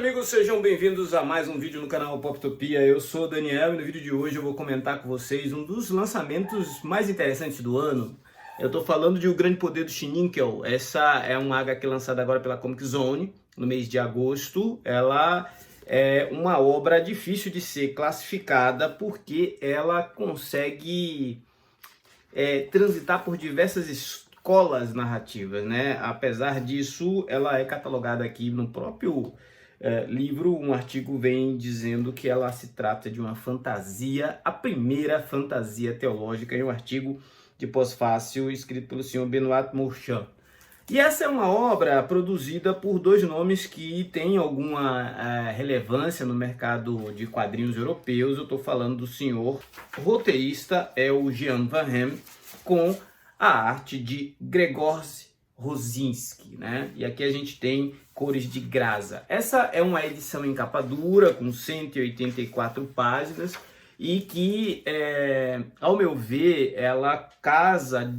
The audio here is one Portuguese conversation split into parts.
amigos, sejam bem-vindos a mais um vídeo no canal Poptopia. Eu sou o Daniel e no vídeo de hoje eu vou comentar com vocês um dos lançamentos mais interessantes do ano. Eu tô falando de O Grande Poder do Schninkel. Essa é uma HQ lançada agora pela Comic Zone, no mês de agosto. Ela é uma obra difícil de ser classificada porque ela consegue transitar por diversas escolas narrativas, né? Apesar disso, ela é catalogada aqui no próprio livro. Um artigo vem dizendo que ela se trata de uma fantasia, a primeira fantasia teológica, em um artigo de pós-fácil escrito pelo senhor Benoit Mouchard. E essa é uma obra produzida por dois nomes que têm alguma relevância no mercado de quadrinhos europeus. Eu estou falando do senhor roteirista, é o Jean Van Hem, com a arte de Grzegorz Rosinski, né? E aqui a gente tem cores de Graza. Essa é uma edição em capa dura, com 184 páginas, e que, ao meu ver, ela casa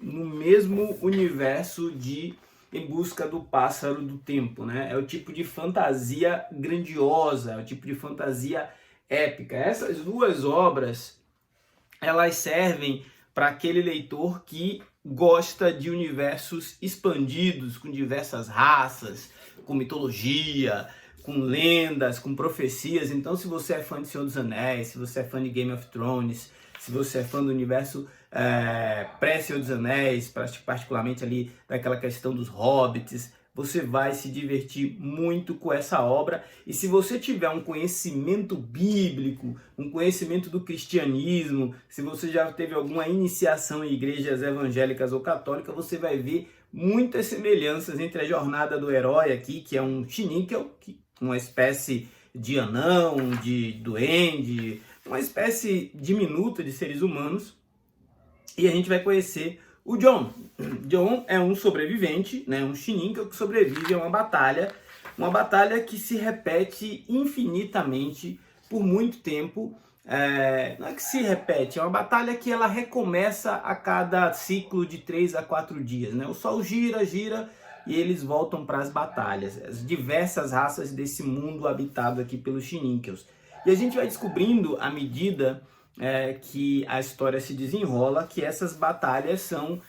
no mesmo universo de Em Busca do Pássaro do Tempo, né? É o tipo de fantasia grandiosa, é o tipo de fantasia épica. Essas duas obras, elas servem para aquele leitor que gosta de universos expandidos, com diversas raças, com mitologia, com lendas, com profecias. Então, se você é fã de Senhor dos Anéis, se você é fã de Game of Thrones, se você é fã do universo pré-Senhor dos Anéis, particularmente ali daquela questão dos hobbits, você vai se divertir muito com essa obra. E se você tiver um conhecimento bíblico, um conhecimento do cristianismo, se você já teve alguma iniciação em igrejas evangélicas ou católicas, você vai ver muitas semelhanças entre a jornada do herói aqui, que é um Schninkel, uma espécie de anão, de duende, uma espécie diminuta de seres humanos, e a gente vai conhecer o John. John é um sobrevivente, né, um Schninkel que sobrevive a uma batalha que se repete infinitamente por muito tempo. Não é que se repete, é uma batalha que ela recomeça a cada ciclo de 3 a 4 dias, né? O sol gira e eles voltam para as batalhas, as diversas raças desse mundo habitado aqui pelos Schninkels. E a gente vai descobrindo à medida que a história se desenrola que essas batalhas são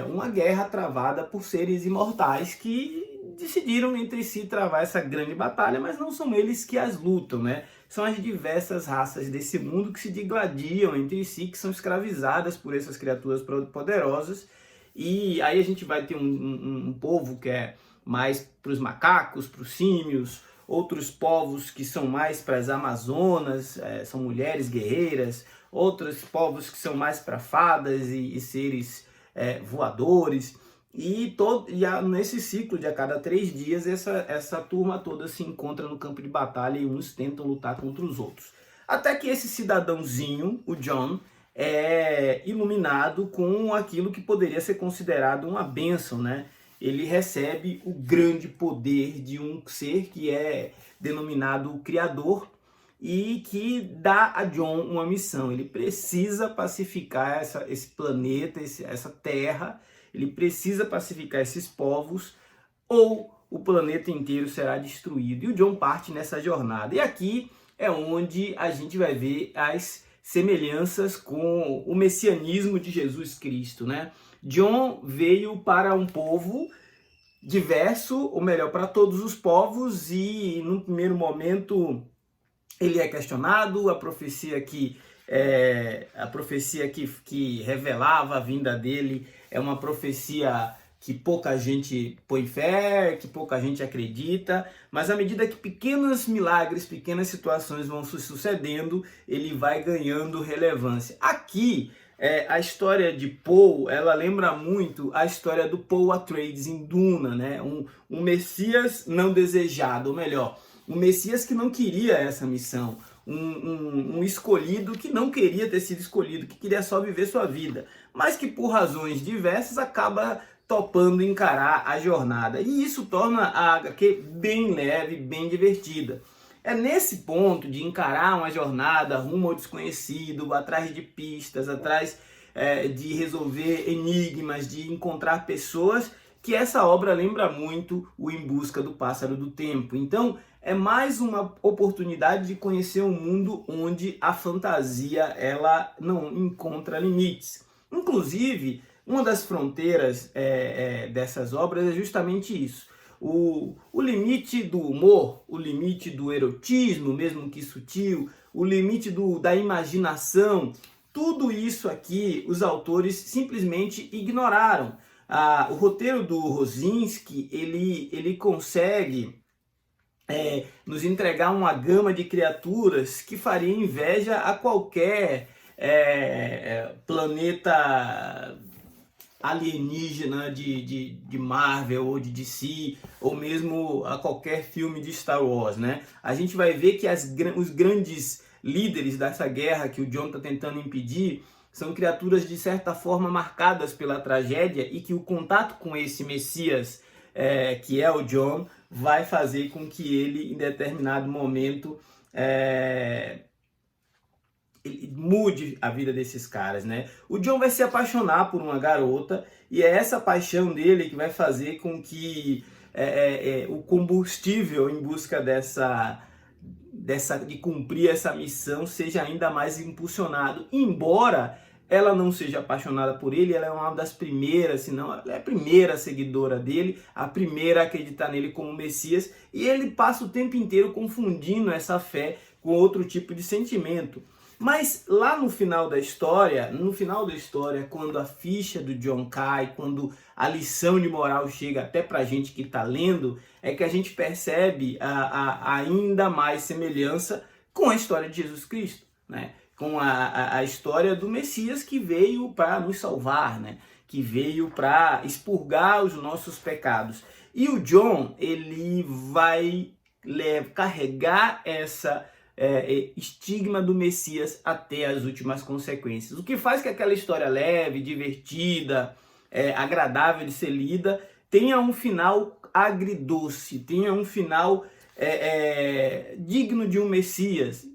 uma guerra travada por seres imortais que decidiram entre si travar essa grande batalha, mas não são eles que as lutam, né? São as diversas raças desse mundo que se digladiam entre si, que são escravizadas por essas criaturas poderosas. E aí a gente vai ter um povo que é mais para os macacos, para os símios, outros povos que são mais para as amazonas, são mulheres guerreiras, outros povos que são mais para fadas e seres voadores. E nesse ciclo de a cada 3 dias, essa turma toda se encontra no campo de batalha e uns tentam lutar contra os outros. Até que esse cidadãozinho, o John, é iluminado com aquilo que poderia ser considerado uma bênção, né? Ele recebe o grande poder de um ser que é denominado o Criador e que dá a John uma missão. Ele precisa pacificar esse planeta, essa terra, ele precisa pacificar esses povos ou o planeta inteiro será destruído. E o John parte nessa jornada. E aqui é onde a gente vai ver as semelhanças com o messianismo de Jesus Cristo, né? John veio para um povo diverso, ou melhor, para todos os povos, e no primeiro momento ele é questionado. A profecia que revelava a vinda dele é uma profecia que pouca gente põe fé, que pouca gente acredita, mas à medida que pequenos milagres, pequenas situações vão se sucedendo, ele vai ganhando relevância. Aqui, a história de Paul, ela lembra muito a história do Paul Atreides em Duna, né? Um Messias não desejado, ou melhor, um Messias que não queria essa missão, um escolhido que não queria ter sido escolhido, que queria só viver sua vida, mas que por razões diversas acaba topando encarar a jornada. E isso torna a HQ bem leve, bem divertida. É nesse ponto de encarar uma jornada rumo ao desconhecido, atrás de pistas, atrás de resolver enigmas, de encontrar pessoas, que essa obra lembra muito o Em Busca do Pássaro do Tempo. Então, é mais uma oportunidade de conhecer um mundo onde a fantasia ela não encontra limites. Inclusive, uma das fronteiras dessas obras é justamente isso. O limite do humor, o limite do erotismo, mesmo que sutil, o limite da imaginação, tudo isso aqui os autores simplesmente ignoraram. O roteiro do Rosinski, ele consegue nos entregar uma gama de criaturas que faria inveja a qualquer planeta alienígena de Marvel ou de DC, ou mesmo a qualquer filme de Star Wars, né? A gente vai ver que os grandes líderes dessa guerra que o Jon está tentando impedir são criaturas de certa forma marcadas pela tragédia e que o contato com esse Messias, que é o Jon, vai fazer com que ele, em determinado momento, ele mude a vida desses caras, né? O Jon vai se apaixonar por uma garota e é essa paixão dele que vai fazer com que o combustível em busca de cumprir essa missão seja ainda mais impulsionado. Embora ela não seja apaixonada por ele, ela é uma das primeiras, se não, ela é a primeira seguidora dele, a primeira a acreditar nele como Messias, e ele passa o tempo inteiro confundindo essa fé com outro tipo de sentimento. Mas lá no final da história, quando a ficha do Jon cai, quando a lição de moral chega até pra gente que está lendo, é que a gente percebe ainda mais semelhança com a história de Jesus Cristo, né? Com a história do Messias que veio para nos salvar, né? Que veio para expurgar os nossos pecados. E o Jon, ele vai carregar essa estigma do Messias até as últimas consequências. O que faz que aquela história leve, divertida, agradável de ser lida, tenha um final agridoce, tenha um final digno de um Messias.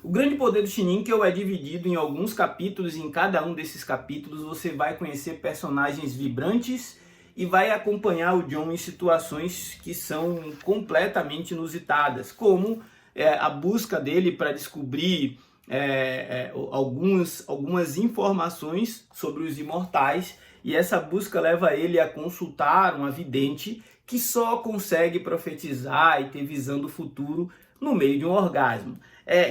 O grande poder do Schinkel é dividido em alguns capítulos, e em cada um desses capítulos você vai conhecer personagens vibrantes e vai acompanhar o Jon em situações que são completamente inusitadas, como a busca dele para descobrir algumas informações sobre os imortais, e essa busca leva ele a consultar uma vidente que só consegue profetizar e ter visão do futuro no meio de um orgasmo.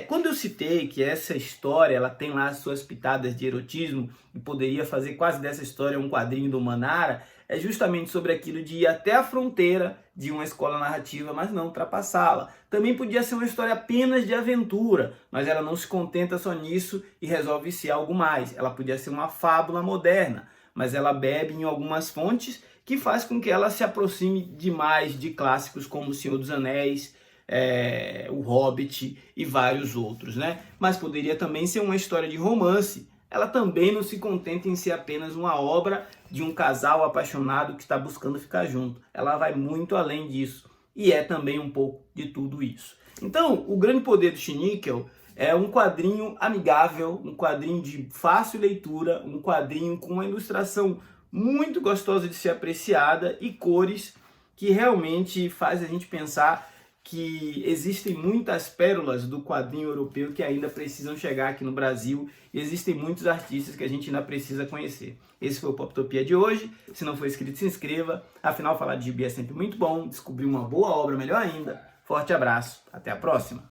Quando eu citei que essa história ela tem lá as suas pitadas de erotismo e poderia fazer quase dessa história um quadrinho do Manara, é justamente sobre aquilo de ir até a fronteira de uma escola narrativa, mas não ultrapassá-la. Também podia ser uma história apenas de aventura, mas ela não se contenta só nisso e resolve ser algo mais. Ela podia ser uma fábula moderna, mas ela bebe em algumas fontes que faz com que ela se aproxime demais de clássicos como O Senhor dos Anéis, O Hobbit e vários outros, né? Mas poderia também ser uma história de romance. Ela também não se contenta em ser apenas uma obra de um casal apaixonado que está buscando ficar junto. Ela vai muito além disso e é também um pouco de tudo isso. Então, O Grande Poder do Schinkel é um quadrinho amigável, um quadrinho de fácil leitura, um quadrinho com uma ilustração muito gostosa de ser apreciada e cores que realmente faz a gente pensar que existem muitas pérolas do quadrinho europeu que ainda precisam chegar aqui no Brasil, e existem muitos artistas que a gente ainda precisa conhecer. Esse foi o Poptopia de hoje. Se não for inscrito, se inscreva. Afinal, falar de gibi é sempre muito bom. Descobrir uma boa obra, melhor ainda. Forte abraço. Até a próxima.